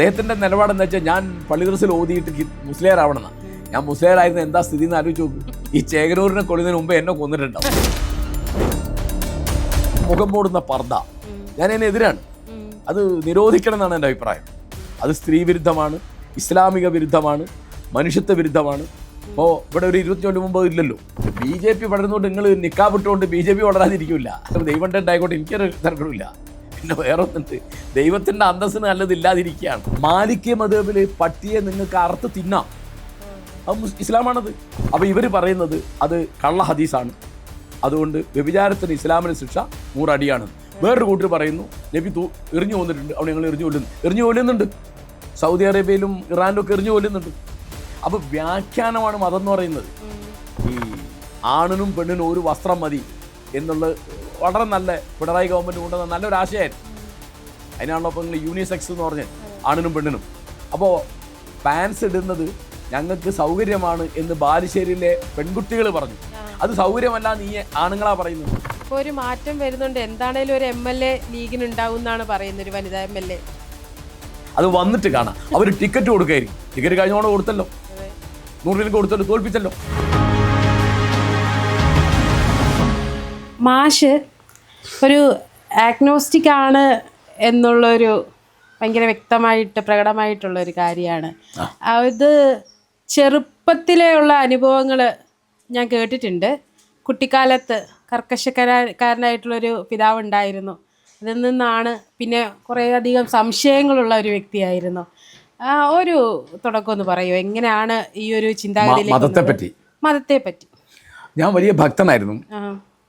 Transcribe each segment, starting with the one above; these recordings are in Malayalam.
അദ്ദേഹത്തിൻ്റെ നിലപാടെന്ന് വെച്ചാൽ ഞാൻ പള്ളി ദർസിൽ ഓതിയിട്ട് മുസ്ലിയാർ ആവണമെന്നാണ്. ഞാൻ മുസ്ലിയാരായിരുന്നു എന്താ സ്ഥിതി എന്ന് ആലോചിച്ച് നോക്കും. ഈ ചേകനൂരിനെ കൊല്ലുന്നതിന് മുമ്പ് എന്നെ കൊന്നിട്ടുണ്ടാവും. മുഖം മൂടുന്ന പർദ്ദ ഞാൻ അതിനെതിരാണ്. അത് നിരോധിക്കണം എന്നാണ് എൻ്റെ അഭിപ്രായം. അത് സ്ത്രീ വിരുദ്ധമാണ്, ഇസ്ലാമിക വിരുദ്ധമാണ്, മനുഷ്യത്വ വിരുദ്ധമാണ്. അപ്പോൾ ഇവിടെ ഒരു 20 കൊല്ലം മുമ്പ് ഇല്ലല്ലോ. BJP വളരുന്നതുകൊണ്ട് നിങ്ങൾ നിക്കാബ് ഇട്ടുകൊണ്ട് BJP വളരാതിരിക്കില്ല. ദൈവം ഉണ്ടായിക്കോട്ടെ, എനിക്കൊരു തർക്കമില്ല. പിന്നെ വേറെ ഒന്നുണ്ട്, ദൈവത്തിൻ്റെ അന്തസ്സിന് നല്ലതില്ലാതിരിക്കുകയാണ്. മാലിക്യ മദ്ഹബിൽ പട്ടിയെ നിങ്ങൾക്ക് അറുത്ത് തിന്നാം, അത് ഇസ്ലാമാണത്. അപ്പോൾ ഇവർ പറയുന്നത് അത് കള്ള ഹദീസാണ്, അതുകൊണ്ട് വ്യഭിചാരത്തിന് ഇസ്ലാമിന് ശിക്ഷ 100 അടിയാണ്. വേറൊരു കൂട്ടർ പറയുന്നു നബി എറിഞ്ഞു കൊന്നിട്ടുണ്ട്, അവിടെ ഞങ്ങൾ എറിഞ്ഞു കൊല്ലുന്നുണ്ട്. സൗദി അറേബ്യയിലും ഇറാനിലും ഒക്കെ എറിഞ്ഞു കൊല്ലുന്നുണ്ട്. അപ്പോൾ വ്യാഖ്യാനമാണ് മതം എന്ന് പറയുന്നത്. ഈ ആണിനും പെണ്ണിനും ഒരു വസ്ത്രം മതി എന്നുള്ളത് വളരെ നല്ല പിണറായി ഗവൺമെൻറ് കൊണ്ടുവന്ന നല്ലൊരു ആശയമായിരുന്നു. അതിനാണല്ലോ അപ്പോൾ നിങ്ങൾ യൂണിസെക്സ് എന്ന് പറഞ്ഞത്, ആണിനും പെണ്ണിനും. അപ്പോൾ പാൻസ് ഇടുന്നത് ഞങ്ങൾക്ക് സൗകര്യമാണ് എന്ന് ബാലുശ്ശേരിയിലെ പെൺകുട്ടികൾ പറഞ്ഞു. അത് സൗകര്യമല്ല നീ ആണുങ്ങളാ പറയുന്നത്. ഇപ്പോൾ ഒരു മാറ്റം വരുന്നുണ്ട്. എന്താണേലും ഒരു MLA ലീഗിനുണ്ടാവും എന്നാണ് പറയുന്നത്, ഒരു വനിതാ MLA. അത് വന്നിട്ട് കാണാം. അവർ ടിക്കറ്റ് കൊടുക്കായിരിക്കും. ടിക്കറ്റ് കഴിഞ്ഞോണ്ട് കൊടുത്തല്ലോ, 100 രൂപ കൊടുത്തല്ലോ, തോൽപ്പിച്ചല്ലോ. മാഷ് ഒരു ആഗ്നോസ്റ്റിക് ആണ് എന്നുള്ളൊരു ഭയങ്കര വ്യക്തമായിട്ട് പ്രകടമായിട്ടുള്ളൊരു കാര്യമാണ്. അത് ചെറുപ്പത്തിലെയുള്ള അനുഭവങ്ങൾ ഞാൻ കേട്ടിട്ടുണ്ട്. കുട്ടിക്കാലത്ത് കർക്കശക്കാരനായിട്ടുള്ളൊരു പിതാവ് ഉണ്ടായിരുന്നു. അതിൽ നിന്നാണ് പിന്നെ കുറേയധികം സംശയങ്ങളുള്ള ഒരു വ്യക്തിയായിരുന്നു. ഒരു തുടക്കം ഒന്ന് പറയൂ, എങ്ങനെയാണ് ഈ ഒരു ചിന്താഗതിയിലേക്ക്? മതത്തെപ്പറ്റി ഞാൻ വലിയ ഭക്തനായിരുന്നു.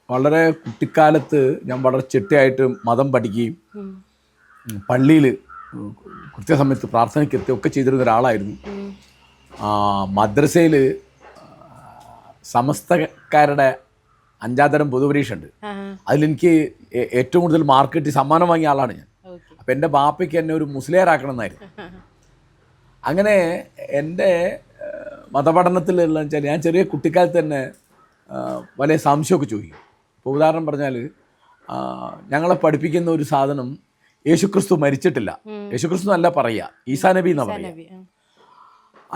വളരെ കുട്ടിക്കാലത്ത് ഞാൻ വളരെ ചിട്ടയായിട്ട് മതം പഠിക്കുകയും പള്ളിയിൽ കൃത്യസമയത്ത് പ്രാർത്ഥനയ്ക്കെത്തി ഒക്കെ ചെയ്തിരുന്ന ഒരാളായിരുന്നു. മദ്രസയിൽ സമസ്തക്കാരുടെ 5ാം തരം പൊതുപരീക്ഷ ഉണ്ട്. അതിലെനിക്ക് ഏറ്റവും കൂടുതൽ മാർക്ക് കിട്ടി സമ്മാനം വാങ്ങിയ ആളാണ് ഞാൻ. അപ്പം എൻ്റെ ബാപ്പയ്ക്ക് എന്നെ ഒരു മുസ്ലിയാരാക്കണം എന്നായിരുന്നു. അങ്ങനെ എൻ്റെ മതപഠനത്തിലുള്ള വെച്ചാൽ ഞാൻ ചെറിയ കുട്ടിക്കാലത്ത് തന്നെ വലിയ സംശയമൊക്കെ ചോദിക്കും. ഇപ്പോൾ ഉദാഹരണം പറഞ്ഞാൽ ഞങ്ങളെ പഠിപ്പിക്കുന്ന ഒരു സാധനം യേശുക്രിസ്തു മരിച്ചിട്ടില്ല, യേശുക്രിസ്തു അല്ല പറയുക, ഈസാ നബി എന്നാണ് പറയുക.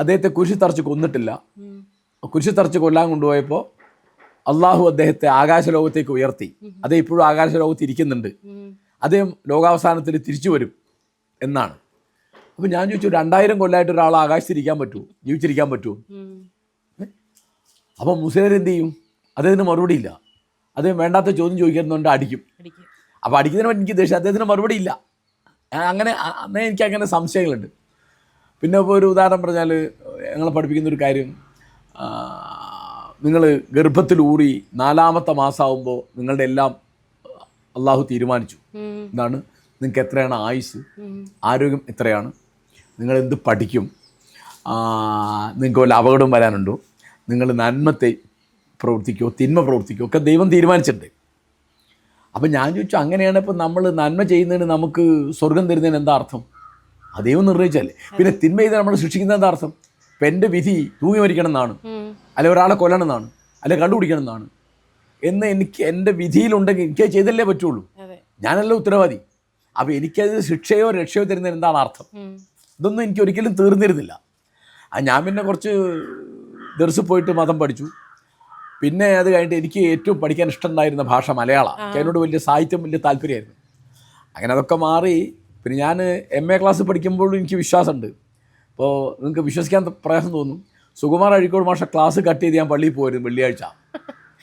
അദ്ദേഹത്തെ കുരിശി തറച്ച് കൊന്നിട്ടില്ല. കുരിശി തറച്ച് കൊല്ലാൻ കൊണ്ടുപോയപ്പോൾ അള്ളാഹു അദ്ദേഹത്തെ ആകാശലോകത്തേക്ക് ഉയർത്തി. അതേ ഇപ്പോഴും ആകാശലോകത്ത് ഇരിക്കുന്നുണ്ട്. അദ്ദേഹം ലോകാവസാനത്തിൽ തിരിച്ചു വരും എന്നാണ്. അപ്പോൾ ഞാൻ ചോദിച്ചു, 2000 കൊല്ലമായിട്ട് ഒരാൾ ആകാശത്തിരിക്കാൻ പറ്റുമോ, ജീവിച്ചിരിക്കാൻ പറ്റുമോ? അപ്പോൾ മുസ്ലിം എന്ത് ചെയ്യും? അദ്ദേഹത്തിന് മറുപടി ഇല്ല. അദ്ദേഹം വേണ്ടാത്ത ചോദ്യം ചോദിക്കുന്നുണ്ട്, അടിക്കും. അപ്പോൾ അടിക്കുന്നതിന് പറ്റി എനിക്ക് ദേഷ്യം, അദ്ദേഹത്തിന് മറുപടി ഇല്ല. അങ്ങനെ എനിക്ക് അങ്ങനെ സംശയങ്ങളുണ്ട്. പിന്നെ ഇപ്പോൾ ഒരു ഉദാഹരണം പറഞ്ഞാൽ ഞങ്ങളെ പഠിപ്പിക്കുന്നൊരു കാര്യം, നിങ്ങൾ ഗർഭത്തിലൂറി 4ാമത്തെ മാസമാകുമ്പോൾ നിങ്ങളുടെ എല്ലാം അള്ളാഹു തീരുമാനിച്ചു. എന്താണ്? നിങ്ങൾക്ക് എത്രയാണ് ആയുസ്, ആരോഗ്യം എത്രയാണ്, നിങ്ങൾ എന്ത് പഠിക്കും, നിങ്ങൾക്ക് വല്ല അപകടം വരാനുണ്ടോ, നിങ്ങൾ നന്മത്തെ പ്രവർത്തിക്കുമോ തിന്മ പ്രവർത്തിക്കുമോ ഒക്കെ ദൈവം തീരുമാനിച്ചിട്ടുണ്ട്. അപ്പം ഞാൻ ചോദിച്ചു, അങ്ങനെയാണ് ഇപ്പോൾ നമ്മൾ നന്മ ചെയ്യുന്നതിന് നമുക്ക് സ്വർഗം തരുന്നതിന് എന്താ അർത്ഥം? അത് ദൈവം നിർണ്ണയിച്ചല്ലേ. പിന്നെ തിന്മ ചെയ്താൽ നമ്മൾ സൃഷ്ടിക്കുന്ന എന്താ അർത്ഥം? ഇപ്പം എൻ്റെ വിധി തൂങ്ങി മരിക്കണം എന്നാണ്, അല്ലെ ഒരാളെ കൊല്ലണം എന്നാണ്, അല്ലെ കണ്ടുപിടിക്കണം എന്നാണ് എന്ന് എനിക്ക് എൻ്റെ വിധിയിലുണ്ടെങ്കിൽ എനിക്ക് ചെയ്തല്ലേ പറ്റുള്ളൂ. ഞാനല്ല ഉത്തരവാദി. അപ്പോൾ എനിക്കത് ശിക്ഷയോ രക്ഷയോ തരുന്നതിന് എന്താണ് അർത്ഥം? ഇതൊന്നും എനിക്ക് ഒരിക്കലും തീർന്നിരുന്നില്ല. ഞാൻ പിന്നെ കുറച്ച് ദർസിൽ പോയിട്ട് മതം പഠിച്ചു. പിന്നെ അത് കഴിഞ്ഞിട്ട് എനിക്ക് ഏറ്റവും പഠിക്കാൻ ഇഷ്ടമുണ്ടായിരുന്ന ഭാഷ മലയാളമാണ്. അതിനോട് വലിയ സാഹിത്യം വലിയ താല്പര്യമായിരുന്നു. അങ്ങനെ അതൊക്കെ മാറി പിന്നെ ഞാൻ MA ക്ലാസ് പഠിക്കുമ്പോഴും എനിക്ക് വിശ്വാസമുണ്ട്. ഇപ്പോൾ നിങ്ങൾക്ക് വിശ്വസിക്കാൻ പ്രയാസം തോന്നും, സുകുമാർ അഴീക്കോട് മാഷ ക്ലാസ് കട്ട് ചെയ്ത് ഞാൻ പള്ളിയിൽ പോയിരുന്നു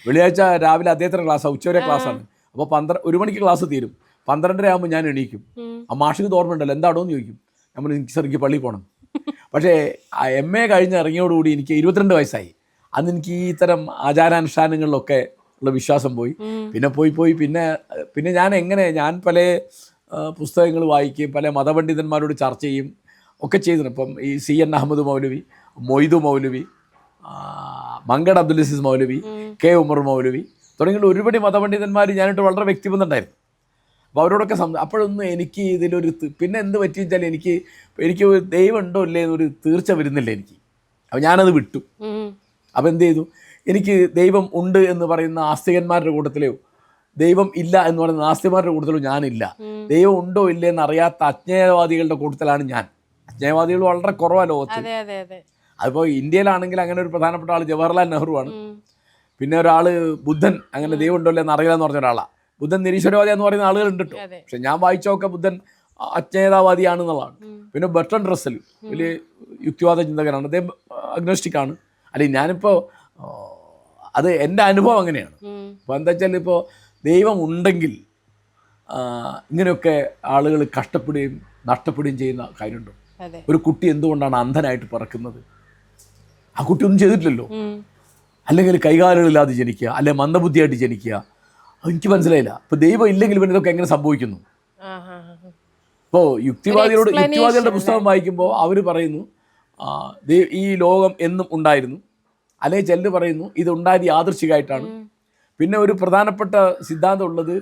വെള്ളിയാഴ്ച രാവിലെ അദ്ദേഹത്തിൻ്റെ ക്ലാസ്സാണ്, ഉച്ചവരെ ക്ലാസ്സാണ്. അപ്പോൾ 1 മണിക്ക് ക്ലാസ് തീരും, 12:30 ആകുമ്പോൾ ഞാൻ എണീക്കും. ആ മാഷിക്ക് ഓർമ്മയുണ്ടല്ലോ എന്താണോ എന്ന് ചോദിക്കും. നമ്മൾ എനിക്ക് പള്ളിയിൽ പോകണം. പക്ഷേ ആ MA കഴിഞ്ഞ് ഇറങ്ങിയോടുകൂടി എനിക്ക് 22 വയസ്സായി. അന്ന് എനിക്ക് ഈ ഇത്തരം ആചാരാനുഷ്ഠാനങ്ങളിലൊക്കെ ഉള്ള വിശ്വാസം പോയി. പിന്നെ ഞാൻ പല പുസ്തകങ്ങൾ വായിക്കുകയും പല മതപണ്ഡിതന്മാരോട് ചർച്ച ചെയ്യും ഒക്കെ ചെയ്തിട്ടുണ്ട്. ഇപ്പം ഈ CN അഹമ്മദ് മൗലവി, മൊയ്തു മൗലവി, മങ്കട് അബ്ദുൽ അസീസ് മൗലവി, K ഉമർ മൗലവി തുടങ്ങിയുള്ള ഒരുപടി മതപണ്ഡിതന്മാർ ഞാനിട്ട് വളരെ വ്യക്തിബന്ധമുണ്ടായിരുന്നു. അപ്പോൾ അവരോടൊക്കെ അപ്പോഴൊന്നും എനിക്ക് ഇതിലൊരു പിന്നെ എന്ത് പറ്റിയെന്ന് വെച്ചാൽ എനിക്ക് ദൈവം ഉണ്ടോ ഇല്ലേ എന്നൊരു തീർച്ച വരുന്നില്ല എനിക്ക്. അപ്പോൾ ഞാനത് വിട്ടു. അപ്പോൾ എന്ത് ചെയ്തു, എനിക്ക് ദൈവം ഉണ്ട് എന്ന് പറയുന്ന ആസ്തികന്മാരുടെ കൂട്ടത്തിലെയോ ദൈവം ഇല്ല എന്ന് പറയുന്ന നാസ്തികന്മാരുടെ കൂട്ടത്തിലോ ഞാനില്ല. ദൈവം ഉണ്ടോ ഇല്ലേ എന്നറിയാത്ത അജ്ഞേയവാദികളുടെ കൂട്ടത്തിലാണ് ഞാൻ. അജ്ഞേയവാദികൾ വളരെ കുറവാണ് ലോകത്ത്. അതെ അതെ അതെ. അതിപ്പോൾ ഇന്ത്യയിലാണെങ്കിൽ അങ്ങനെ ഒരു പ്രധാനപ്പെട്ട ആൾ ജവഹർലാൽ നെഹ്റുവാണ്. പിന്നെ ഒരാൾ ബുദ്ധൻ, അങ്ങനെ ദൈവം ഉണ്ടല്ലോ എന്ന് അറിയില്ല എന്ന് പറഞ്ഞ ഒരാളാണ്. ബുദ്ധൻ നിരീശ്വരവാദി എന്ന് പറയുന്ന ആളുകളുണ്ട് കേട്ടോ. പക്ഷെ ഞാൻ വായിച്ചൊക്കെ ബുദ്ധൻ അജ്ഞേയതാവാദിയാണെന്നുള്ളതാണ്. പിന്നെ ബർട്രൻഡ് റസ്സൽ വലിയ യുക്തിവാദ ചിന്തകനാണ്, അദ്ദേഹം അഗ്നോസ്റ്റിക്കാണ്. അല്ലെങ്കിൽ ഞാനിപ്പോൾ അത് എൻ്റെ അനുഭവം അങ്ങനെയാണ്. അപ്പോൾ എന്താ വെച്ചാൽ ഇപ്പോൾ ദൈവം ഉണ്ടെങ്കിൽ ഇങ്ങനെയൊക്കെ ആളുകൾ കഷ്ടപ്പെടുകയും നഷ്ടപ്പെടുകയും ചെയ്യുന്ന കാര്യമുണ്ടോ? ഒരു കുട്ടി എന്തുകൊണ്ടാണ് അന്ധനായിട്ട് പിറക്കുന്നത്? ആ കുട്ടി ഒന്നും ചെയ്തിട്ടില്ലല്ലോ. അല്ലെങ്കിൽ കൈകാലുകളില്ലാതെ ജനിക്കുക, അല്ലെങ്കിൽ മന്ദബുദ്ധിയായിട്ട് ജനിക്കുക, എനിക്ക് മനസ്സിലായില്ല. ഇപ്പോൾ ദൈവം ഇല്ലെങ്കിൽ പിന്നെ ഇതൊക്കെ എങ്ങനെ സംഭവിക്കുന്നു? ഇപ്പോൾ യുക്തിവാദികളുടെ പുസ്തകം വായിക്കുമ്പോൾ അവർ പറയുന്നു ഈ ലോകം എന്നും ഉണ്ടായിരുന്നു, അല്ലെങ്കിൽ ചിലർ പറയുന്നു ഇതുണ്ടായത് യാദൃശ്ചികമായിട്ടാണ്. പിന്നെ ഒരു പ്രധാനപ്പെട്ട സിദ്ധാന്തം ഉള്ളത്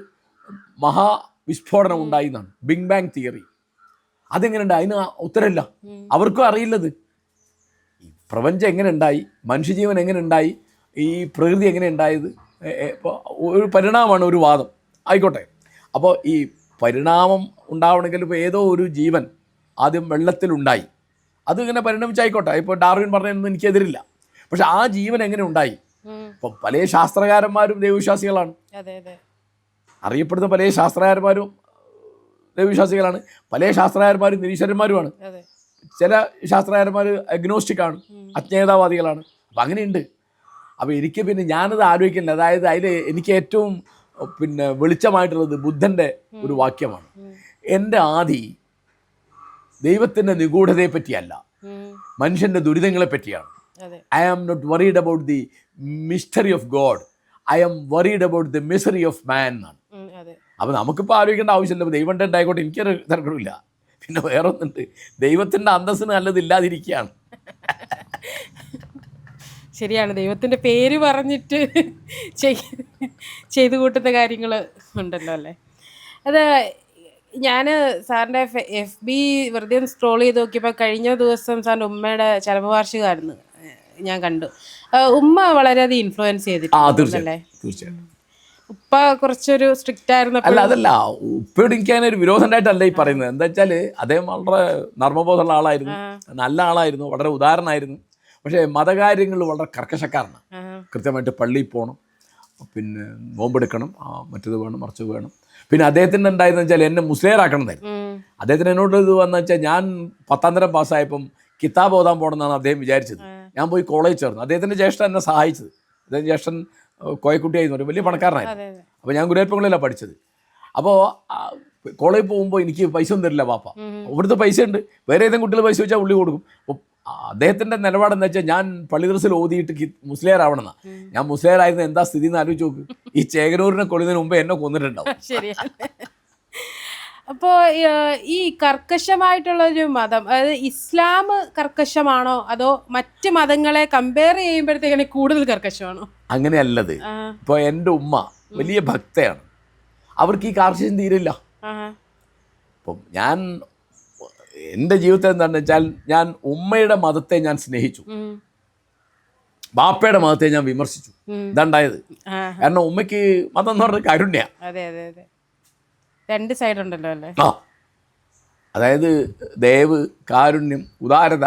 മഹാവിസ്ഫോടനം ഉണ്ടായി എന്നാണ്, ബിഗ് ബാങ് തിയറി. അതെങ്ങനെയുണ്ട്? അതിന് ഉത്തരമില്ല, അവർക്കും അറിയില്ലത്. ഈ പ്രപഞ്ചം എങ്ങനെ ഉണ്ടായി, മനുഷ്യജീവൻ എങ്ങനെ ഉണ്ടായി, ഈ പ്രകൃതി എങ്ങനെ ഉണ്ടായത്, ഇപ്പോൾ ഒരു പരിണാമമാണ് ഒരു വാദം. ആയിക്കോട്ടെ. അപ്പോൾ ഈ പരിണാമം ഉണ്ടാവണമെങ്കിൽ ഇപ്പോൾ ഏതോ ഒരു ജീവൻ ആദ്യം വെള്ളത്തിലുണ്ടായി, അതിങ്ങനെ പരിണമിച്ചായിക്കോട്ടെ. ഇപ്പോൾ ഡാർവിൻ പറഞ്ഞതൊന്നും എനിക്കെതിരില്ല. പക്ഷെ ആ ജീവൻ എങ്ങനെ ഉണ്ടായി? ഇപ്പം പല ശാസ്ത്രകാരന്മാരും ദൈവവിശ്വാസികളാണ്, അറിയപ്പെടുന്ന പല ശാസ്ത്രകാരന്മാരും ദൈവവിശ്വാസികളാണ്, പല ശാസ്ത്രകാരന്മാരും നിരീശ്വരന്മാരുമാണ്, ചില ശാസ്ത്രകാരന്മാർ അഗ്നോസ്റ്റിക്കാണ്, അജ്ഞേയതാവാദികളാണ്. അപ്പം അങ്ങനെയുണ്ട്. അപ്പോൾ എനിക്ക് പിന്നെ ഞാനത് ആലോചിക്കുന്നില്ല. അതായത് അതിൽ എനിക്ക് ഏറ്റവും വെളിച്ചമായിട്ടുള്ളത് ബുദ്ധൻ്റെ ഒരു വാക്യമാണ്. എൻ്റെ ആദി ദൈവത്തിൻ്റെ നിഗൂഢതയെ പറ്റിയല്ല, മനുഷ്യൻ്റെ ദുരിതങ്ങളെ പറ്റിയാണ്. I am not worried about the mystery of God. I am worried about the misery of man എന്നാണ്. അപ്പോൾ നമുക്കിപ്പോൾ ആലോചിക്കേണ്ട ആവശ്യമില്ല. ദൈവം ഉണ്ടായിക്കോട്ടെ, എനിക്കൊരു തർക്കമില്ല. പിന്നെ വേറെ ഒന്നുണ്ട്, ദൈവത്തിൻ്റെ അന്തസ്സിന് നല്ലതില്ലാതിരിക്കുകയാണ്. ശരിയാണ്, ദൈവത്തിൻ്റെ പേര് പറഞ്ഞിട്ട് ചെയ്തു കൂട്ടുന്ന കാര്യങ്ങൾ ഉണ്ടല്ലോ അല്ലേ. അത് ഞാൻ സാറിൻ്റെ FB വെറുതെ ഒന്ന് സ്ക്രോൾ ചെയ്ത് നോക്കിയപ്പോൾ കഴിഞ്ഞ ദിവസം സാറിൻ്റെ ഉമ്മയുടെ ചരമവാർഷികമായിരുന്നു, ഞാൻ കണ്ടു. ഉമ്മ വളരെയധികം ഇൻഫ്ലുവൻസ് ചെയ്തിട്ടുണ്ടല്ലേ? ഉപ്പ കുറച്ചൊരു സ്ട്രിക്റ്റ് ആയിരുന്നു. അല്ല, അതല്ല, ഉപ്പയോട് എനിക്ക് അങ്ങനെ ഒരു വിരോധമായിട്ടല്ല ഈ പറയുന്നത്. എന്താ വെച്ചാൽ അദ്ദേഹം വളരെ നർമ്മബോധമുള്ള ആളായിരുന്നു, നല്ല ആളായിരുന്നു, വളരെ ഉദാഹരണമായിരുന്നു. പക്ഷേ മതകാര്യങ്ങൾ വളരെ കർക്കശക്കാരാണ്. കൃത്യമായിട്ട് പള്ളിയിൽ പോകണം, പിന്നെ നോമ്പെടുക്കണം, മറ്റത് വേണം, മറിച്ച് വേണം. പിന്നെ അദ്ദേഹത്തിൻ്റെ ഉണ്ടായിരുന്നെന്ന് വെച്ചാൽ എന്നെ മുസ്ലിയാറാക്കണം എന്നായിരുന്നു. അദ്ദേഹത്തിന് എന്നോട് ഇത് വന്നു വെച്ചാൽ ഞാൻ 10ാം തരം പാസ്സായപ്പം കിതാബ് ഓതാൻ പോകണമെന്നാണ് അദ്ദേഹം വിചാരിച്ചത്. ഞാൻ പോയി കോളേജ് ചേർന്നു. അദ്ദേഹത്തിൻ്റെ ജ്യേഷ്ഠൻ എന്നെ സഹായിച്ചത്. അദ്ദേഹം ജ്യേഷ്ഠൻ കോയക്കുട്ടിയായിരുന്നു, ഒരു വലിയ പണക്കാരനായിരുന്നു. അപ്പോൾ ഞാൻ ഗുരുവായൂരപ്പങ്ങളിലാണ് പഠിച്ചത്. അപ്പോൾ കോളേജിൽ പോകുമ്പോൾ എനിക്ക് പൈസ ഒന്നും തരില്ല പാപ്പ. ഇവിടുത്തെ പൈസ ഉണ്ട്, വേറെ ഏതെങ്കിലും കുട്ടികൾ പൈസ വെച്ചാൽ ഉള്ളി കൊടുക്കും. അപ്പോൾ അദ്ദേഹത്തിൻ്റെ നിലപാടെന്ന് വെച്ചാൽ ഞാൻ പള്ളി ദർസിൽ ഓതിയിട്ട് മുസ്ലിയാറാവണമെന്നാണ്. ഞാൻ മുസ്ലിയാറായിരുന്നു, എന്താ സ്ഥിതി എന്ന് ആലോചിച്ച് നോക്ക്. ഈ ചേകനൂരിനെ കൊല്ലുന്നതിന് മുമ്പ് എന്നെ കൊന്നിട്ടുണ്ടാവും. ശരിയാണ്. അപ്പോൾ ഈ കർക്കശമായിട്ടുള്ളൊരു മതം, അതായത് ഇസ്ലാം കർക്കശമാണോ അതോ മറ്റ് മതങ്ങളെ കമ്പയർ ചെയ്യുമ്പോഴത്തേക്കാണ് കൂടുതൽ കർക്കശമാണോ? അങ്ങനെയല്ലത്. ഇപ്പോൾ എൻ്റെ ഉമ്മ വലിയ ഭക്തയാണ്, അവർക്ക് ഈ കാർഷികം തീരില്ല. അപ്പം ഞാൻ എൻ്റെ ജീവിതത്തിൽ എന്താണെന്ന് വെച്ചാൽ ഞാൻ ഉമ്മയുടെ മതത്തെ ഞാൻ സ്നേഹിച്ചു, ബാപ്പയുടെ മതത്തെ ഞാൻ വിമർശിച്ചു. ഇതുണ്ടായത് കാരണം ഉമ്മയ്ക്ക് മതം എന്ന് പറഞ്ഞ കാരുണ്യ. രണ്ട് സൈഡ് ഉണ്ടല്ലോ അല്ലേ? അതായത് ദയവ്, കാരുണ്യം, ഉദാരത.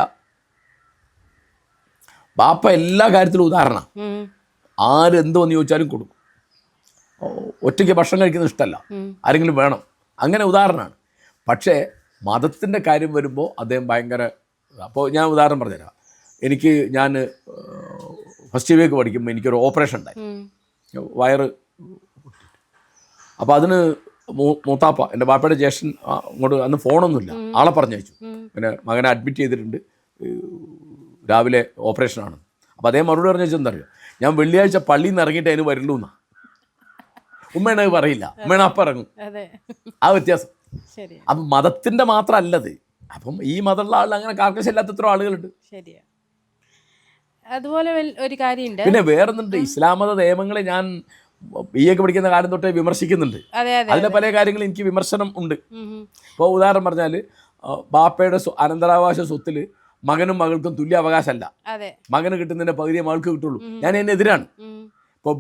ബാപ്പ എല്ലാ കാര്യത്തിലും ഉദാഹരണ, ആരെന്തോന്ന് ചോദിച്ചാലും കൊടുക്കും. ഒറ്റയ്ക്ക് ഭക്ഷണം കഴിക്കുന്നത് ഇഷ്ടമല്ല, ആരെങ്കിലും വേണം, അങ്ങനെ ഉദാഹരണമാണ്. പക്ഷേ മതത്തിൻ്റെ കാര്യം വരുമ്പോൾ അദ്ദേഹം ഭയങ്കര. അപ്പോൾ ഞാൻ ഉദാഹരണം പറഞ്ഞുതരാം. ഞാൻ ഫസ്റ്റ് ഇയറിലേക്ക് പഠിക്കുമ്പോൾ എനിക്കൊരു ഓപ്പറേഷൻ ഉണ്ടായി, വയറ്. അപ്പോൾ അതിന് മൂത്താപ്പ, എൻ്റെ ബാപ്പയുടെ ജ്യേഷ്ഠൻ, അങ്ങോട്ട് അന്ന് ഫോണൊന്നുമില്ല, ആളെ പറഞ്ഞയച്ചു. പിന്നെ മകനെ അഡ്മിറ്റ് ചെയ്തിട്ടുണ്ട്, രാവിലെ ഓപ്പറേഷനാണ്. അപ്പോൾ അദ്ദേഹം മറുപടി പറഞ്ഞു വെച്ചാൽ എന്താ അറിയോ, ഞാൻ വെള്ളിയാഴ്ച പള്ളിയിൽ നിന്ന് ഇറങ്ങിയിട്ട് അതിന് വരുള്ളൂ എന്നാ. ഉമ്മേണത് പറയില്ല, ഉമ്മേണ അപ്പം ഇറങ്ങും. ആ വ്യത്യാസം. അപ്പം മതത്തിൻ്റെ മാത്രമല്ലത്. അപ്പം ഈ മതമുള്ള ആളുകൾ അങ്ങനെ കാർക്കശമില്ലാത്തത്ര ആളുകളുണ്ട്. ശരിയാണ്. അതുപോലെ ഒരു കാര്യമുണ്ട്. പിന്നെ വേറൊന്നുണ്ട്, ഇസ്ലാം മത നിയമങ്ങളെ ഞാൻ BA പഠിക്കുന്ന കാലം തൊട്ടേ വിമർശിക്കുന്നുണ്ട്. അതിലെ പല കാര്യങ്ങളും എനിക്ക് വിമർശനം ഉണ്ട്. ഇപ്പോൾ ഉദാഹരണം പറഞ്ഞാൽ ബാപ്പയുടെ അനന്തരാവകാശ സ്വത്തിൽ മകനും മകൾക്കും തുല്യ അവകാശമല്ല. മകന് കിട്ടുന്നതിൻ്റെ പകുതിയെ മകൾക്ക് കിട്ടുള്ളൂ. ഞാൻ അതിനെതിരാണ്. ഇപ്പോൾ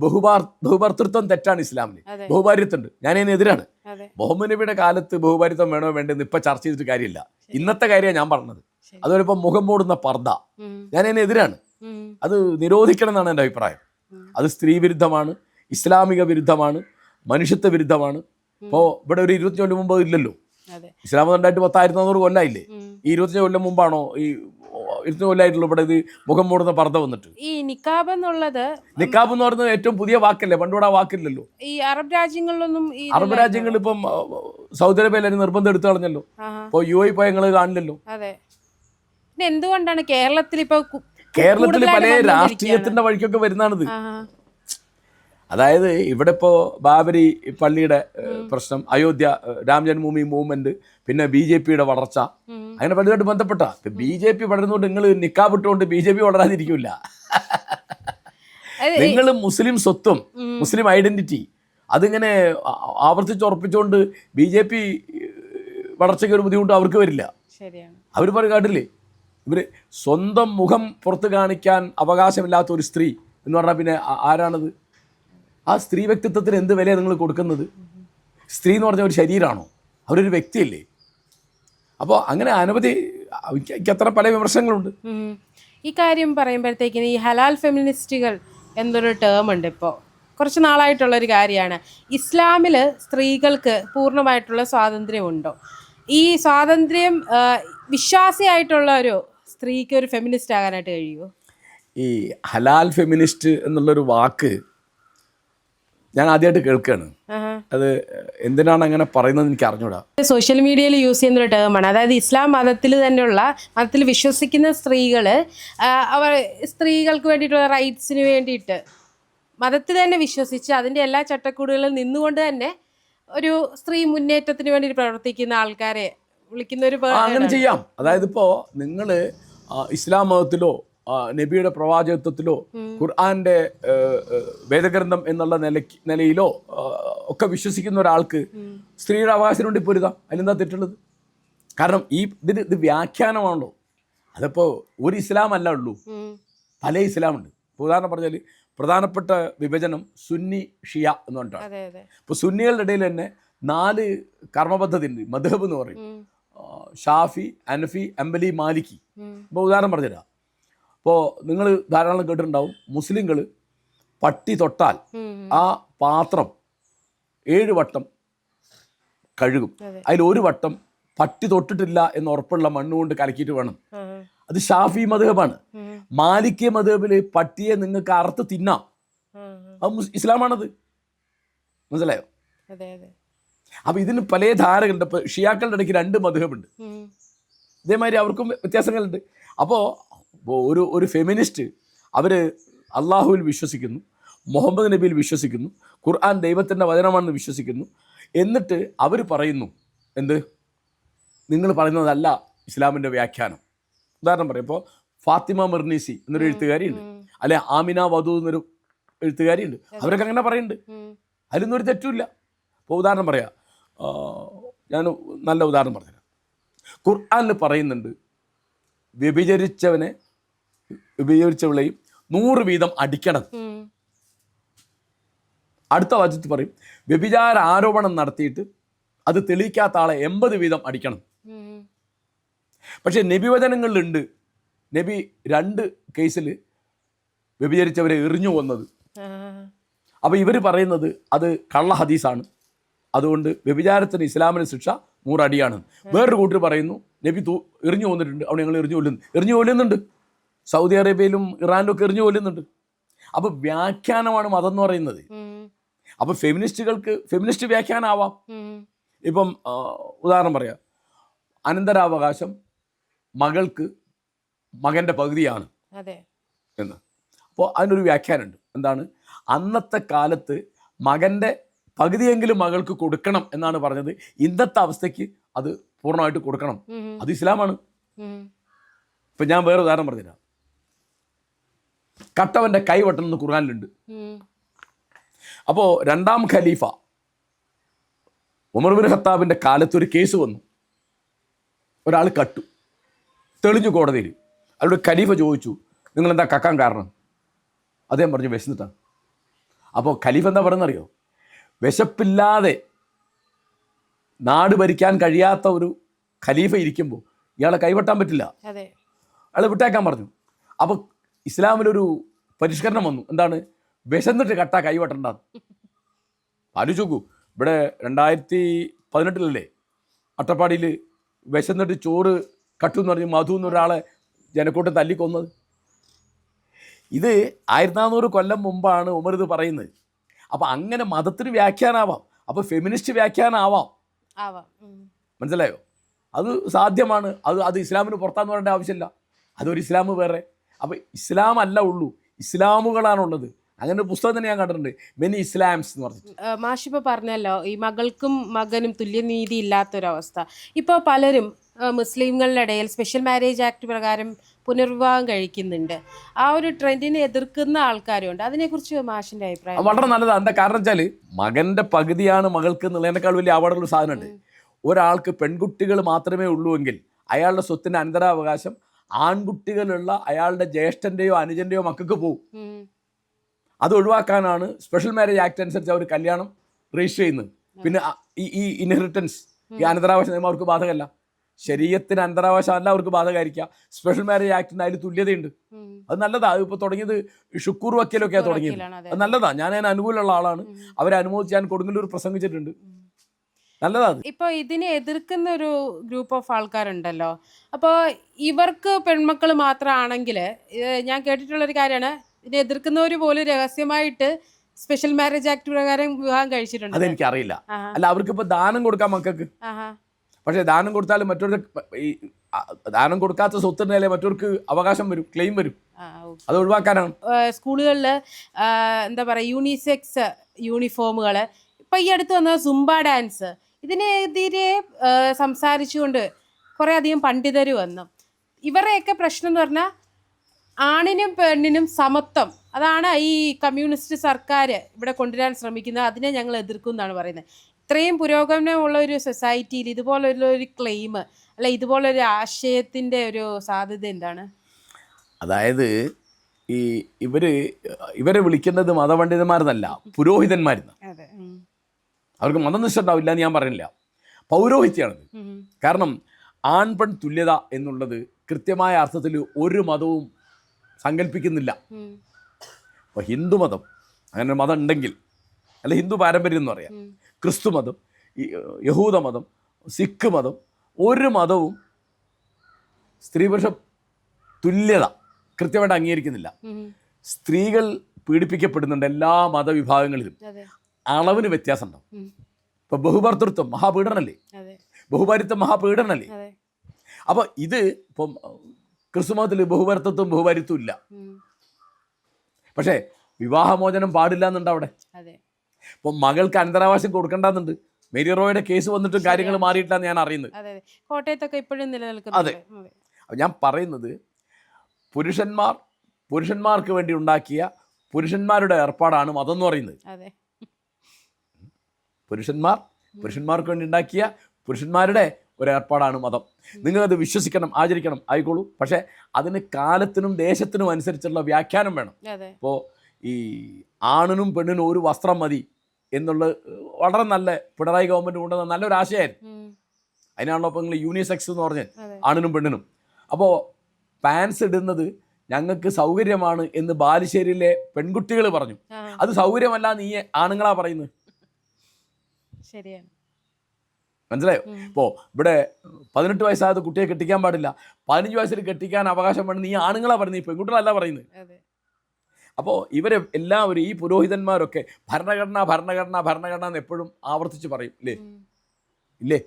ബഹുഭർത്തൃത്വം തെറ്റാണ് ഇസ്ലാമിൽ. അതെ. ബഹുഭാര്യത്വം ഉണ്ട്, ഞാൻ അതിനെതിരാണ്. അതെ. മുഹമ്മദ് നബിയുടെ കാലത്ത് ബഹുഭാര്യത്വം വേണോ വേണ്ടെന്ന് ഇപ്പം ചർച്ച ചെയ്തിട്ട് കാര്യമില്ല. ഇന്നത്തെ കാര്യമാണ് ഞാൻ പറഞ്ഞത്. അതുപോലെ ഇപ്പം മുഖം മൂടുന്ന പർദ്ദ, ഞാൻ അതിനെതിരാണ്. അത് നിരോധിക്കണം എന്നാണ് എൻ്റെ അഭിപ്രായം. അത് സ്ത്രീ വിരുദ്ധമാണ്, ഇസ്ലാമിക വിരുദ്ധമാണ്, മനുഷ്യത്വ വിരുദ്ധമാണ്. ഇപ്പോൾ ഇവിടെ ഒരു 25 കൊല്ലം മുമ്പ് ഇല്ലല്ലോ. ഇസ്ലാം ഉണ്ടായിട്ട് 10,400 കൊല്ലമായില്ലേ? ഈ 25 കൊല്ലം മുമ്പാണോ ഈ 20 കൊല്ലമായിട്ടുള്ള ഇവിടെ ഇത് മുഖം മൂടുന്ന പർദ്ദ വന്നിട്ട്? ഈ നിക്കാബ് എന്നുള്ളത്, നിക്കാബ് എന്ന് പറയുന്നത് ഏറ്റവും പുതിയ വാക്കല്ലേ, പണ്ടുകൂടെ ആ വാക്കില്ലല്ലോ. ഈ അറബ് രാജ്യങ്ങളിലൊന്നും അറബ് രാജ്യങ്ങളിൽ ഇപ്പം സൗദി അറേബ്യയിൽ അതിന് നിർബന്ധം എടുത്തു കളഞ്ഞല്ലോ. ഇപ്പോൾ UAE പോയ നിങ്ങൾ കാണില്ലല്ലോ. അതെ. പിന്നെ എന്തുകൊണ്ടാണ് കേരളത്തിൽ ഇപ്പൊ കേരളത്തിൽ പല രാഷ്ട്രീയത്തിന്റെ വഴിക്കൊക്കെ വരുന്നതാണിത്. അതായത് ഇവിടെ ഇപ്പോൾ ബാബരി പള്ളിയുടെ പ്രശ്നം, അയോധ്യ രാം ജന്മഭൂമി മൂവ്മെന്റ്, പിന്നെ BJPയുടെ വളർച്ച, അങ്ങനെ പലതുമായിട്ട് ബന്ധപ്പെട്ട BJP വളരുന്നതുകൊണ്ട് നിങ്ങൾ നിക്കാബ് ഇട്ടുകൊണ്ട് BJP വളരാതിരിക്കില്ല. നിങ്ങൾ മുസ്ലിം സ്വത്വം, മുസ്ലിം ഐഡന്റിറ്റി അതിങ്ങനെ ആവർത്തിച്ചുറപ്പിച്ചുകൊണ്ട് BJP വളർച്ചയ്ക്ക് ഒരു ബുദ്ധിമുട്ട് അവർക്ക് വരില്ല. അവർ പറയും കാട്ടില്ലേ, ഇവര് സ്വന്തം മുഖം പുറത്ത് കാണിക്കാൻ അവകാശമില്ലാത്ത ഒരു സ്ത്രീ എന്ന് പറഞ്ഞാൽ പിന്നെ ആരാണത്? ആ സ്ത്രീ വ്യക്തിത്വത്തിന് എന്ത് വിലയാണ് നിങ്ങൾ കൊടുക്കുന്നത്? സ്ത്രീ എന്ന് പറഞ്ഞ ഒരു ശരീരമാണോ? അവരൊരു വ്യക്തിയല്ലേ? അപ്പോൾ അങ്ങനെ അനവധി അത്ര പല വിമർശനങ്ങളുണ്ട്. ഈ കാര്യം പറയുമ്പോഴത്തേക്കിന് ഈ ഹലാൽ ഫെമിനിസ്റ്റുകൾ എന്നൊരു ടേം ഉണ്ട്. ഇപ്പോൾ കുറച്ച് നാളായിട്ടുള്ളൊരു കാര്യമാണ്. ഇസ്ലാമിൽ സ്ത്രീകൾക്ക് പൂർണ്ണമായിട്ടുള്ള സ്വാതന്ത്ര്യമുണ്ടോ? ഈ സ്വാതന്ത്ര്യം വിശ്വാസിയായിട്ടുള്ള ഒരു സ്ത്രീക്ക് ഒരു ഫെമിനിസ്റ്റ് ആകാനായിട്ട് കഴിയുമോ? ഈ ഹലാൽ ഫെമിനിസ്റ്റ് എന്നുള്ളൊരു വാക്ക് ഞാൻ ആദ്യമായിട്ട് കേൾക്കുകയാണ്. അത് എന്തിനാണ് അങ്ങനെ പറയുന്നത് എനിക്ക് അറിഞ്ഞൂടാ. സോഷ്യൽ മീഡിയയിൽ യൂസ് ചെയ്യുന്നൊരു ടേമാണ്. അതായത് ഇസ്ലാം മതത്തിൽ വിശ്വസിക്കുന്ന സ്ത്രീകൾ അവർ സ്ത്രീകൾക്ക് വേണ്ടിയിട്ടുള്ള റൈറ്റ്സിന് വേണ്ടിയിട്ട് മതത്തിൽ തന്നെ വിശ്വസിച്ച് അതിൻ്റെ എല്ലാ ചട്ടക്കൂടുകളിലും നിന്നുകൊണ്ട് തന്നെ ഒരു സ്ത്രീ മുന്നേറ്റത്തിന് വേണ്ടി പ്രവർത്തിക്കുന്ന ആൾക്കാരെ വിളിക്കുന്ന ഒരു അങ്ങനെ ചെയ്യാം. അതായത് ഇപ്പോൾ നിങ്ങൾ ഇസ്ലാം മതത്തിലോ നബിയുടെ പ്രവാചകത്വത്തിലോ ഖുർആന്റെ വേദഗ്രന്ഥം എന്നുള്ള നിലയിലോ ഒക്കെ വിശ്വസിക്കുന്ന ഒരാൾക്ക് സ്ത്രീയുടെ അവകാശം കൊണ്ട് പൊരുതാം. അതിലെന്താ തെറ്റുള്ളത്? കാരണം ഇത് വ്യാഖ്യാനമാണല്ലോ. അതിപ്പോൾ ഒരു ഇസ്ലാം അല്ല ഉള്ളൂ, പല ഇസ്ലാമുണ്ട്. ഇപ്പോൾ ഉദാഹരണം പറഞ്ഞാൽ പ്രധാനപ്പെട്ട വിഭജനം സുന്നി ഷിയ എന്ന് പറഞ്ഞിട്ടാണ്. ഇപ്പോൾ സുന്നികളുടെ ഇടയിൽ തന്നെ 4 കർമ്മപദ്ധതി ഉണ്ട്. മദ്ഹബ് എന്ന് പറയും, ഷാഫി, അനഫി, അംബലി, മാലിക്കി. ഇപ്പോൾ ഉദാഹരണം പറഞ്ഞുതരാം. ഇപ്പോൾ നിങ്ങൾ ധാരാളം കേട്ടിട്ടുണ്ടാവും, മുസ്ലിങ്ങൾ പട്ടി തൊട്ടാൽ ആ പാത്രം 7 വട്ടം കഴുകും. അതിൽ 1 വട്ടം പട്ടി തൊട്ടിട്ടില്ല എന്ന് ഉറപ്പുള്ള മണ്ണുകൊണ്ട് കലക്കിയിട്ട് വേണം. അത് ഷാഫി മദ്ഹബാണ്. മാലിക്കി മദ്ഹബിൽ പട്ടിയെ നിങ്ങൾക്ക് അറുത്ത് തിന്നാം, അത് ഇസ്ലാമാണത്. മനസ്സിലായോ? അപ്പം ഇതിന് പല ധാരകളുണ്ട്. ഇപ്പോൾ ഷിയാക്കളുടെ ഇടയ്ക്ക് 2 മദ്ഹബുണ്ട്. ഇതേമാതിരി അവർക്കും വ്യത്യാസങ്ങളുണ്ട്. അപ്പോൾ ഒരു ഫെമിനിസ്റ്റ് അവർ അള്ളാഹുവിൽ വിശ്വസിക്കുന്നു, മുഹമ്മദ് നബിയിൽ വിശ്വസിക്കുന്നു, ഖുർആൻ ദൈവത്തിൻ്റെ വചനമാണെന്ന് വിശ്വസിക്കുന്നു. എന്നിട്ട് അവർ പറയുന്നു എന്ത്? നിങ്ങൾ പറയുന്നതല്ല ഇസ്ലാമിൻ്റെ വ്യാഖ്യാനം. ഉദാഹരണം പറയും, ഇപ്പോൾ ഫാത്തിമ മിർനീസി എന്നൊരു എഴുത്തുകാരിയുണ്ട്, അല്ലെ ആമിന വധു എന്നൊരു എഴുത്തുകാരിയുണ്ട്. അവരൊക്കെ അങ്ങനെ പറയുന്നുണ്ട്. അതിലൊന്നും ഒരു തെറ്റുമില്ല. ഇപ്പോൾ ഉദാഹരണം പറയാം, ഞാൻ നല്ല ഉദാഹരണം പറഞ്ഞുതരാം. ഖുർആനിൽ പറയുന്നുണ്ട് വ്യഭിചരിച്ചവളെയും 100 വീതം അടിക്കണം. അടുത്ത വാചകത്തിൽ പറയും വ്യഭിചാര ആരോപണം നടത്തിയിട്ട് അത് തെളിയിക്കാത്ത ആളെ 80 വീതം അടിക്കണം. പക്ഷെ നബി വചനങ്ങളിലുണ്ട് നബി 2 കേസിൽ വ്യഭിചരിച്ചവരെ എറിഞ്ഞു കൊന്നത്. അപ്പോൾ ഇവർ പറയുന്നത് അത് കള്ള ഹദീസാണ്, അതുകൊണ്ട് വ്യഭിചാരത്തിന് ഇസ്ലാമിന് ശിക്ഷ 100 അടിയാണ്. വേറൊരു കൂട്ടർ പറയുന്നു നബി എറിഞ്ഞു കൊന്നിട്ടുണ്ട്, അവിടെ ഞങ്ങൾ എറിഞ്ഞു കൊല്ലുന്നുണ്ട്. സൗദി അറേബ്യയിലും ഇറാനിലും ഒക്കെ എറിഞ്ഞു കൊല്ലുന്നുണ്ട്. അപ്പോൾ വ്യാഖ്യാനമാണ് മതം എന്ന് പറയുന്നത്. അപ്പോൾ ഫെമിനിസ്റ്റ് വ്യാഖ്യാനമാവാം. ഇപ്പം ഉദാഹരണം പറയാം, അനന്തരാവകാശം മകൾക്ക് മകൻ്റെ പകുതിയാണ് എന്ന്. അപ്പോൾ അതിനൊരു വ്യാഖ്യാനമുണ്ട്. എന്താണ്? അന്നത്തെ കാലത്ത് മകൻ്റെ പകുതിയെങ്കിലും മകൾക്ക് കൊടുക്കണം എന്നാണ് പറഞ്ഞത്. ഇന്നത്തെ അവസ്ഥയ്ക്ക് അത് പൂർണ്ണമായിട്ട് കൊടുക്കണം, അത് ഇസ്ലാമാണ്. ഇപ്പം ഞാൻ വേറെ ഉദാഹരണം പറഞ്ഞുതരാം. കട്ടവൻ്റെ കൈ വെട്ടണമെന്ന് ഖുർആനിലുണ്ട്. അപ്പോൾ 2ാം ഖലീഫ ഉമർ ബിൻ ഖത്താബിൻ്റെ കാലത്ത് ഒരു കേസ് വന്നു. ഒരാൾ കട്ടു, തെളിഞ്ഞു കോടതിയിൽ. അവരുടെ ഖലീഫ ചോദിച്ചു, നിങ്ങളെന്താ കക്കാൻ കാരണം? അദ്ദേഹം പറഞ്ഞു വിശന്നിട്ടാണ്. അപ്പോൾ ഖലീഫ എന്താ പറയുന്നറിയോ, വിശപ്പില്ലാതെ നാട് ഭരിക്കാൻ കഴിയാത്ത ഒരു ഖലീഫ ഇരിക്കുമ്പോൾ ഇയാളെ കൈവെട്ടാൻ പറ്റില്ല, അതെ, അയാൾ വിട്ടേക്കാൻ പറഞ്ഞു. അപ്പോൾ ഇസ്ലാമിലൊരു പരിഷ്കരണം വന്നു. എന്താണ്? വിശന്നിട്ട് കട്ട കൈവെട്ടണ്ടെന്ന്. ആലോചിച്ചു. ഇവിടെ 2018 അട്ടപ്പാടിയിൽ വിശന്നിട്ട് ചോറ് കട്ടു എന്ന് പറഞ്ഞ് മധു എന്നൊരാളെ ജനക്കൂട്ടം തല്ലിക്കൊന്നത്. ഇത് 1400 കൊല്ലം മുമ്പാണ് ഉമർ ഇത് പറയുന്നത്. അപ്പം അങ്ങനെ മതത്തിന് വ്യാഖ്യാനാവാം, അപ്പോൾ ഫെമിനിസ്റ്റ് വ്യാഖ്യാനാവാം. മനസ്സിലായോ? അത് സാധ്യമാണ്. അത് ഇസ്ലാമിന് പുറത്താന്ന് പറയേണ്ട ആവശ്യമില്ല. അതൊരു ഇസ്ലാം വേറെ. അപ്പോൾ ഇസ്ലാം അല്ല ഉള്ളൂ, ഇസ്ലാമുകളാണുള്ളത്. അങ്ങനെ ഒരു പുസ്തകം തന്നെ ഞാൻ കണ്ടിട്ടുണ്ട്, മെനി ഇസ്ലാംസ് എന്ന് പറഞ്ഞിട്ട്. മാഷിപ്പോൾ പറഞ്ഞല്ലോ ഈ മകൾക്കും മകനും തുല്യനീതി ഇല്ലാത്തൊരവസ്ഥ. ഇപ്പോൾ പലരും മുസ്ലിങ്ങളുടെ ഇടയിൽ സ്പെഷ്യൽ മാരേജ് ആക്ട് പ്രകാരം പുനർവിവാഹം കഴിക്കുന്നുണ്ട്. ആ ഒരു ട്രെൻഡിനെ എതിർക്കുന്ന ആൾക്കാരുണ്ട്. അതിനെക്കുറിച്ച് മാഷിൻ്റെ അഭിപ്രായം? വളരെ നല്ലതാണ്. എന്താ കാരണം വെച്ചാൽ മകൻ്റെ പകുതിയാണ് മകൾക്ക് എന്നുള്ളതിനേക്കാൾ വലിയ അവാർഡുള്ള സാധനമുണ്ട്. ഒരാൾക്ക് പെൺകുട്ടികൾ മാത്രമേ ഉള്ളൂ എങ്കിൽ അയാളുടെ സ്വത്തിൻ്റെ അനന്തരാവകാശം ആൺകുട്ടികളുള്ള അയാളുടെ ജ്യേഷ്ഠൻ്റെയോ അനുജൻ്റെയോ മക്കൾക്ക് പോകും. അത് ഒഴിവാക്കാനാണ് സ്പെഷ്യൽ മാരേജ് ആക്ട് അനുസരിച്ച് അവർ കല്യാണം രജിസ്റ്റർ ചെയ്യുന്നത്. പിന്നെ ഈ ഇൻഹെറിറ്റൻസ്, ഈ അനന്തരാവകാശ നിയമം അവർക്ക് ബാധകമല്ല. ശരീരത്തിന് അനന്തരാവകാശം അല്ല അവർക്ക് ബാധകമായിരിക്കുക. സ്പെഷ്യൽ മാരേജ് ആക്ടിന് അതിൽ തുല്യതയുണ്ട്. അത് നല്ലതാണ്. ഇപ്പോൾ തുടങ്ങിയത് ഷുക്കൂർ വക്കീലൊക്കെയാണ് തുടങ്ങിയത്. അത് നല്ലതാണ്. ഞാൻ അതിന് അനുകൂലമുള്ള ആളാണ്. അവരെ അനുമോദിച്ച് ഞാൻ കൊടുങ്ങല്ലൂർ പ്രസംഗിച്ചിട്ടുണ്ട്. നല്ലതാണ്. ഇപ്പോൾ ഇതിനെ എതിർക്കുന്ന ഒരു ഗ്രൂപ്പ് ഓഫ് ആൾക്കാരുണ്ടല്ലോ. അപ്പോൾ ഇവർക്ക് പെൺമക്കൾ മാത്രമാണെങ്കിൽ ഞാൻ കേട്ടിട്ടുള്ളൊരു കാര്യമാണ്, ഇതിനെ എതിർക്കുന്നവർ പോലും രഹസ്യമായിട്ട് സ്പെഷ്യൽ മാരേജ് ആക്ട് പ്രകാരം വിവാഹം കഴിച്ചിട്ടുണ്ട്. അതെനിക്കറിയില്ല. അല്ല, അവർക്കിപ്പോൾ ദാനം കൊടുക്കാം മക്കൾക്ക്. പക്ഷേ ദാനം കൊടുത്താലും മറ്റൊരു ഈ ദാനം കൊടുക്കാത്ത സ്വത്തിനല്ലേ മറ്റവർക്ക് അവകാശം വരും, ക്ലെയിം വരും. അത് ഒഴിവാക്കാനാണ്. സ്കൂളുകളിൽ എന്താ പറയുക, യൂണിസെക്സ് യൂണിഫോമുകൾ, ഇപ്പം ഈ അടുത്ത് വന്ന സുംബ ഡാൻസ്, ഇതിനെതിരെ സംസാരിച്ചുകൊണ്ട് കുറേ അധികം പണ്ഡിതർ വന്നു. ഇവരുടെയൊക്കെ പ്രശ്നം എന്ന് പറഞ്ഞാൽ ആണിനും പെണ്ണിനും സമത്വം, അതാണ് ഈ കമ്മ്യൂണിസ്റ്റ് സർക്കാർ ഇവിടെ കൊണ്ടുവരാൻ ശ്രമിക്കുന്നത്. അതിനെ ഞങ്ങൾ എതിർക്കും എന്നാണ് പറയുന്നത്. ഇത്രയും പുരോഗമനമുള്ള ഒരു സൊസൈറ്റിയിൽ ഇതുപോലൊരു ക്ലെയിം അല്ല ഇതുപോലൊരു ആശയത്തിൻ്റെ ഒരു സാധ്യത എന്താണ്? അതായത് ഈ ഇവരെ വിളിക്കുന്നത് മതപണ്ഡിതന്മാരെന്നല്ല, പുരോഹിതന്മാരെന്ന്. അവർക്ക് മതനിഷ്ഠ ഉണ്ടാവില്ല എന്ന് ഞാൻ പറയുന്നില്ല, പൗരോഹിത്യമാണത്. കാരണം ആൺപെൺ തുല്യത എന്നുള്ളത് കൃത്യമായ അർത്ഥത്തിൽ ഒരു മതവും സങ്കല്പിക്കുന്നില്ല. അപ്പോൾ ഹിന്ദുമതം അങ്ങനെ ഒരു മതം ഉണ്ടെങ്കിൽ, അല്ല ഹിന്ദു പാരമ്പര്യം എന്ന് പറയാം, ക്രിസ്തു മതം, യഹൂദ മതം, സിഖ് മതം, ഒരു മതവും സ്ത്രീ പുരുഷ തുല്യത കൃത്യമായിട്ട് അംഗീകരിക്കുന്നില്ല. സ്ത്രീകൾ പീഡിപ്പിക്കപ്പെടുന്നുണ്ട് എല്ലാ മതവിഭാഗങ്ങളിലും. അളവിന് വ്യത്യാസം ഉണ്ടാവും. ഇപ്പം ബഹുഭർത്തൃത്വം മഹാപീഡനല്ലേ, ബഹുഭാരിത്വം മഹാപീഡനല്ലേ. അപ്പോൾ ഇത് ഇപ്പം ക്രിസ്തുമതത്തിൽ ബഹുഭർത്തൃത്വം ബഹുഭാരിത്വം ഇല്ല. പക്ഷേ വിവാഹമോചനം പാടില്ല എന്നുണ്ട് അവിടെ. ഇപ്പം മകൾക്ക് അനന്തരാവകാശം കൊടുക്കേണ്ടെന്നുണ്ട്. മേരി റോയുടെ കേസ് വന്നിട്ടും കാര്യങ്ങൾ മാറിയിട്ടാണ് ഞാൻ അറിയുന്നത്. കോട്ടയത്തൊക്കെ ഇപ്പോഴും നിലനിൽക്കുന്നത്. അതെ. ഞാൻ പറയുന്നത് പുരുഷന്മാർക്ക് വേണ്ടി ഉണ്ടാക്കിയ പുരുഷന്മാരുടെ ഏർപ്പാടാണ് മതം എന്ന് പറയുന്നത്. പുരുഷന്മാർക്ക് വേണ്ടി ഉണ്ടാക്കിയ പുരുഷന്മാരുടെ ഒരു ഏർപ്പാടാണ് മതം. നിങ്ങളത് വിശ്വസിക്കണം, ആചരിക്കണം, ആയിക്കോളൂ. പക്ഷേ അതിന് കാലത്തിനും ദേശത്തിനും അനുസരിച്ചുള്ള വ്യാഖ്യാനം വേണം. ഇപ്പോൾ ഈ ആണിനും പെണ്ണിനും ഒരു വസ്ത്രം മതി എന്നുള്ളത് വളരെ നല്ല പിണറായി ഗവൺമെൻറ് കൊണ്ടുവന്ന നല്ലൊരു ആശയമായിരുന്നു. അതിനാണല്ലോ ഇപ്പോൾ നിങ്ങൾ യൂണിസെക്സ് എന്ന് പറഞ്ഞ് ആണിനും പെണ്ണിനും. അപ്പോൾ പാൻസ് ഇടുന്നത് ഞങ്ങൾക്ക് സൗകര്യമാണ് എന്ന് ബാലുശ്ശേരിയിലെ പെൺകുട്ടികൾ പറഞ്ഞു. അത് സൗകര്യമല്ല നീ ആണുങ്ങളാ പറയുന്നത്. ശരിയാണ്, മനസ്സിലായോ? ഇപ്പോൾ ഇവിടെ 18 വയസ്സായത് കുട്ടിയെ കെട്ടിക്കാൻ പാടില്ല, 15 വയസ്സിൽ കെട്ടിക്കാൻ അവകാശം വേണം, നീ ആണുങ്ങളാ പറയുന്നത്, ഈ പെൺകുട്ടികളല്ല പറയുന്നത്. അപ്പോൾ ഇവരെ എല്ലാവരും ഈ പുരോഹിതന്മാരൊക്കെ ഭരണഘടന എന്ന് എപ്പോഴും ആവർത്തിച്ച് പറയും. ഇല്ലേ?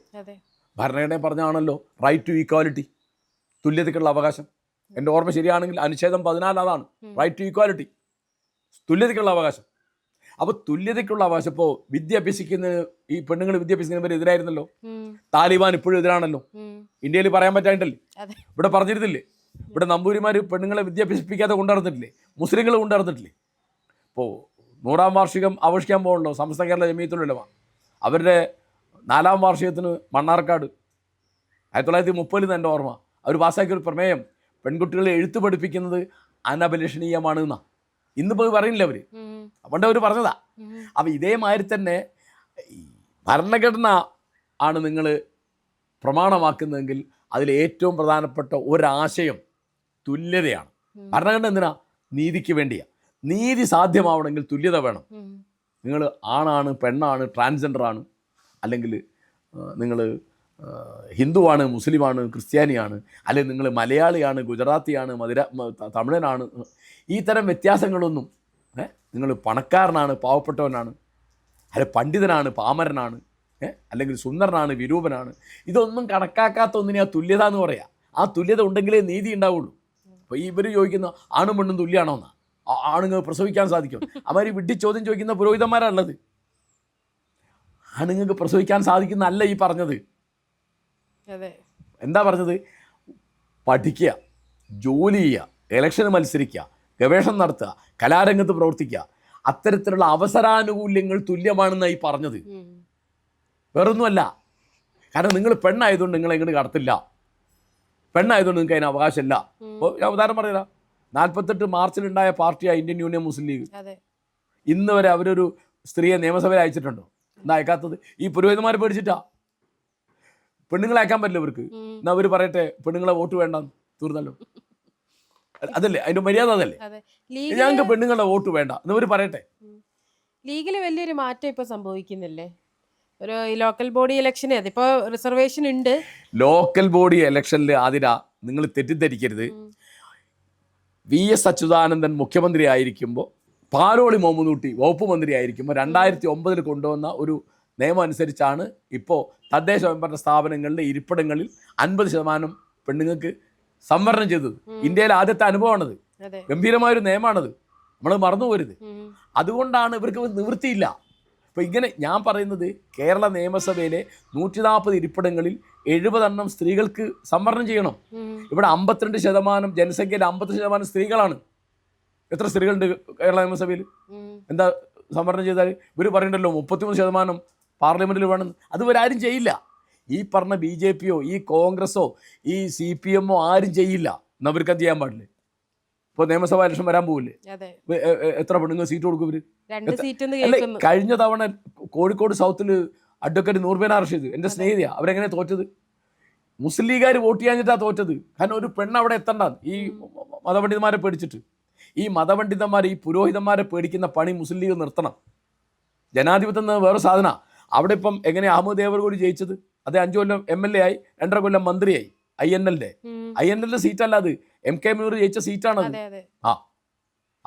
ഭരണഘടന പറഞ്ഞാണല്ലോ റൈറ്റ് ടു ഈക്വാലിറ്റി, തുല്യതയ്ക്കുള്ള അവകാശം. എൻ്റെ ഓർമ്മ ശരിയാണെങ്കിൽ അനുച്ഛേദം 14 അതാണ്, റൈറ്റ് ടു ഈക്വാലിറ്റി, തുല്യതയ്ക്കുള്ള അവകാശം. അപ്പോൾ തുല്യതയ്ക്കുള്ള അവകാശം. ഇപ്പോൾ വിദ്യ അഭ്യസിക്കുന്ന ഈ പെണ്ണുങ്ങൾ വിദ്യ അഭ്യസിക്കുന്നവർ എതിരായിരുന്നല്ലോ. താലിബാൻ ഇപ്പോഴും എതിരാണല്ലോ. ഇന്ത്യയിൽ പറയാൻ പറ്റായിട്ടല്ലേ, ഇവിടെ പറഞ്ഞിരുന്നില്ലേ? ഇവിടെ നമ്പൂരിമാർ പെണ്ണുങ്ങളെ വിദ്യ അഭ്യസിപ്പിക്കാതെ കൊണ്ടുവന്നിട്ടില്ലേ? മുസ്ലിങ്ങൾ കൊണ്ടുവന്നിട്ടില്ലേ? ഇപ്പോൾ 100ാം വാർഷികം ആഘോഷിക്കാൻ പോകുന്നുണ്ടോ സമസ്ത കേരള ജമീയത്തുൽ ഉലമ. അവരുടെ 4ാം വാർഷികത്തിന് മണ്ണാർക്കാട് 1930 എൻ്റെ ഓർമ്മ അവർ പാസ്സാക്കിയൊരു പ്രമേയം, പെൺകുട്ടികളെ എഴുത്ത് പഠിപ്പിക്കുന്നത് അനഭിലഷണീയമാണ് എന്നാണ്. ഇന്നിപ്പോൾ പറയില്ല അവർ, പണ്ട് അവർ പറഞ്ഞതാ. അപ്പം ഇതേമാതിരി തന്നെ ഈ ഭരണഘടന ആണ് നിങ്ങൾ പ്രമാണമാക്കുന്നതെങ്കിൽ അതിൽ ഏറ്റവും പ്രധാനപ്പെട്ട ഒരാശയം തുല്യതയാണ്. ഭരണഘടന എന്തിനാ? നീതിക്ക് വേണ്ടിയാണ്. നീതി സാധ്യമാവണമെങ്കിൽ തുല്യത വേണം. നിങ്ങൾ ആണാണ്, പെണ്ണാണ്, ട്രാൻസ്ജെൻഡറാണ്, അല്ലെങ്കിൽ നിങ്ങൾ ഹിന്ദുവാണ്, മുസ്ലിമാണ്, ക്രിസ്ത്യാനിയാണ്, അല്ലെങ്കിൽ നിങ്ങൾ മലയാളിയാണ്, ഗുജറാത്തിയാണ്, തമിഴനാണ്, ഈ തരം വ്യത്യാസങ്ങളൊന്നും, നിങ്ങൾ പണക്കാരനാണ്, പാവപ്പെട്ടവനാണ്, അല്ലെ പണ്ഡിതനാണ്, പാമരനാണ്, അല്ലെങ്കിൽ സുന്ദരനാണ്, വിരൂപനാണ്, ഇതൊന്നും കണക്കാക്കാത്ത ഒന്നിനെ ആ തുല്യത എന്ന് പറയാം. ആ തുല്യത ഉണ്ടെങ്കിലേ നീതി ഉണ്ടാവുള്ളൂ. അപ്പോൾ ഇവർ ചോദിക്കുന്ന ആണും പെണ്ണും തുല്യമാണോ എന്നാ, ആണുങ്ങൾ പ്രസവിക്കാൻ സാധിക്കും? അവർ വിഡ്ഢി ചോദ്യം ചോദിക്കുന്ന പുരോഹിതന്മാരാണുള്ളത്. ആണുങ്ങൾക്ക് പ്രസവിക്കാൻ സാധിക്കുന്നതല്ല ഈ പറഞ്ഞത്. എന്താ പറഞ്ഞത്? പഠിക്കുക, ജോലി ചെയ്യുക, ഇലക്ഷന് മത്സരിക്കുക, ഗവേഷണം നടത്തുക, കലാരംഗത്ത് പ്രവർത്തിക്കുക, അത്തരത്തിലുള്ള അവസരാനുകൂല്യങ്ങൾ തുല്യമാണെന്നായി പറഞ്ഞത്. വേറൊന്നുമല്ല. കാരണം നിങ്ങൾ പെണ്ണായതുകൊണ്ട് നിങ്ങൾ എങ്ങനെ കടത്തില്ല, പെണ്ണായതുകൊണ്ട് നിങ്ങൾക്ക് അതിന് അവകാശമില്ല. ഇപ്പോൾ ഞാൻ ഉദാഹരണം പറയാ, 48 മാർച്ചിലുണ്ടായ പാർട്ടിയാണ് ഇന്ത്യൻ യൂണിയൻ മുസ്ലിം ലീഗ്. ഇന്ന് വരെ അവരൊരു സ്ത്രീയെ നിയമസഭയിൽ അയച്ചിട്ടുണ്ടോ? എന്താ അയക്കാത്തത്? ഈ പുരോഹിതന്മാരെ പേടിച്ചിട്ടാ. പെണ്ണുങ്ങളെ അയക്കാൻ പറ്റില്ല ഇവർക്ക്. എന്നാ അവർ പറയട്ടെ പെണ്ണുങ്ങളെ വോട്ട് വേണ്ടെന്ന്, തീർന്നല്ലോ. അതല്ലേ അതിന്റെ മര്യാദ? അതല്ലേ ഞങ്ങൾക്ക് പെണ്ണുങ്ങളുടെ വോട്ട് വേണ്ട എന്നവർ പറയട്ടെ. ലീഗിൽ വലിയൊരു മാറ്റം ഇപ്പൊ സംഭവിക്കുന്നില്ലേ? ഒരു ലോക്കൽ ബോഡി ഇലക്ഷന് അതിപ്പോ റിസർവേഷൻ ഉണ്ട്. ലോക്കൽ ബോഡി ഇലക്ഷനിൽ ആതിര നിങ്ങൾ തെറ്റിദ്ധരിക്കരുത്. VS അച്യുതാനന്ദൻ മുഖ്യമന്ത്രി ആയിരിക്കുമ്പോൾ, പാലോളി മുഹമ്മദ് കുട്ടി വകുപ്പ് മന്ത്രി ആയിരിക്കുമ്പോൾ 2009 കൊണ്ടുവന്ന ഒരു നിയമം അനുസരിച്ചാണ് ഇപ്പോൾ തദ്ദേശ സ്വയംഭരണ സ്ഥാപനങ്ങളിലെ ഇരിപ്പിടങ്ങളിൽ 50% പെണ്ണുങ്ങൾക്ക് സംവരണം ചെയ്തത്. ഇന്ത്യയിലെ ആദ്യത്തെ അനുഭവമാണത്. ഗംഭീരമായൊരു നിയമമാണത്, നമ്മൾ മറന്നു പോരുത്. അതുകൊണ്ടാണ് ഇവർക്ക് നിവൃത്തിയില്ല. അപ്പോൾ ഇങ്ങനെ ഞാൻ പറയുന്നത്, കേരള നിയമസഭയിലെ 140 ഇരിപ്പിടങ്ങളിൽ 70 സ്ത്രീകൾക്ക് സംവരണം ചെയ്യണം. ഇവിടെ 52% ജനസംഖ്യയിൽ 50% സ്ത്രീകളാണ്. എത്ര സ്ത്രീകളുണ്ട് കേരള നിയമസഭയിൽ? എന്താ സംവരണം ചെയ്താൽ? ഇവർ പറയണ്ടല്ലോ 33% പാർലമെൻറ്റിൽ വേണം. അത് ഇവരാരും ചെയ്യില്ല. ഈ പറഞ്ഞ BJPയോ ഈ കോൺഗ്രസ്സോ ഈ CPM ആരും ചെയ്യില്ല. എന്നാൽ അവർക്ക് അത് ചെയ്യാൻ പാടില്ലേ? ഇപ്പോൾ നിയമസഭാ ഇലക്ഷൻ വരാൻ പോകില്ലേ? എത്ര പെണ്ണുങ്ങൾ സീറ്റ് കൊടുക്കും ഇവർ? അല്ലെ, കഴിഞ്ഞ തവണ കോഴിക്കോട് സൗത്തിൽ അഡ്വക്കേറ്റ് നൂർബേന റഷീദ് എൻ്റെ സ്നേഹിതയാണ്. അവരെങ്ങനെ തോറ്റത്? മുസ്ലിം ലീഗുകാർ വോട്ട് ചെയ്യാഞ്ഞിട്ടാണ് തോറ്റത്. കാരണം ഒരു പെണ്ണ് അവിടെ എത്തണ്ട, ഈ മതപണ്ഡിതന്മാരെ പേടിച്ചിട്ട്. ഈ മതപണ്ഡിതന്മാർ, ഈ പുരോഹിതന്മാരെ പേടിക്കുന്ന പണി മുസ്ലിം ലീഗ് നിർത്തണം. ജനാധിപത്യം എന്ന വേറെ സാധന. അവിടെ ഇപ്പം എങ്ങനെ അഹമ്മദ് ദേവർകോടി ജയിച്ചത്? അത് 5 കൊല്ലം MLA ആയി, 2.5 കൊല്ലം മന്ത്രിയായി. INL സീറ്റല്ല അത്, MK മുനീർ ജയിച്ച സീറ്റാണത്.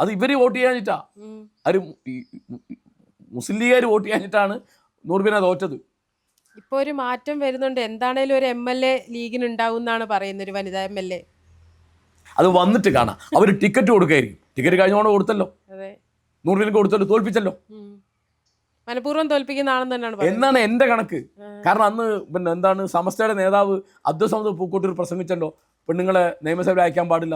അത് ഇവര് വോട്ട് ചെയ്യാഞ്ഞിട്ടാ, അത് മുസ്ലിം ലീഗുകാർ വോട്ട് ചെയ്യാഞ്ഞിട്ടാണ് നൂർബിന തോറ്റത്. ഇപ്പൊ ഒരു മാറ്റം വരുന്നുണ്ട്. എന്താണേലും ഒരു MLA ലീഗിന് ഉണ്ടാവും എന്നാണ് പറയുന്നത്, ഒരു വനിതാ MLA. അത് വന്നിട്ട് കാണാം. അവർ ടിക്കറ്റ് കൊടുക്കായിരിക്കും. ടിക്കറ്റ് കഴിഞ്ഞോണ്ട് കൊടുത്തല്ലോ, നൂർബിനക്ക് കൊടുത്തല്ലോ, തോൽപ്പിച്ചല്ലോ. മനഃപൂർവ്വം തോൽപ്പിക്കുന്നതാണെന്ന് തന്നെയാണ് എന്നാണ് എന്റെ കണക്ക്. കാരണം അന്ന് പിന്നെ എന്താണ് സമസ്തയുടെ നേതാവ് അബ്ദുൾ സമദ് പൂക്കോട്ടൂർ പ്രസംഗിച്ചല്ലോ, പെണ്ണുങ്ങളെ നിയമസഭയിൽ അയക്കാൻ പാടില്ല.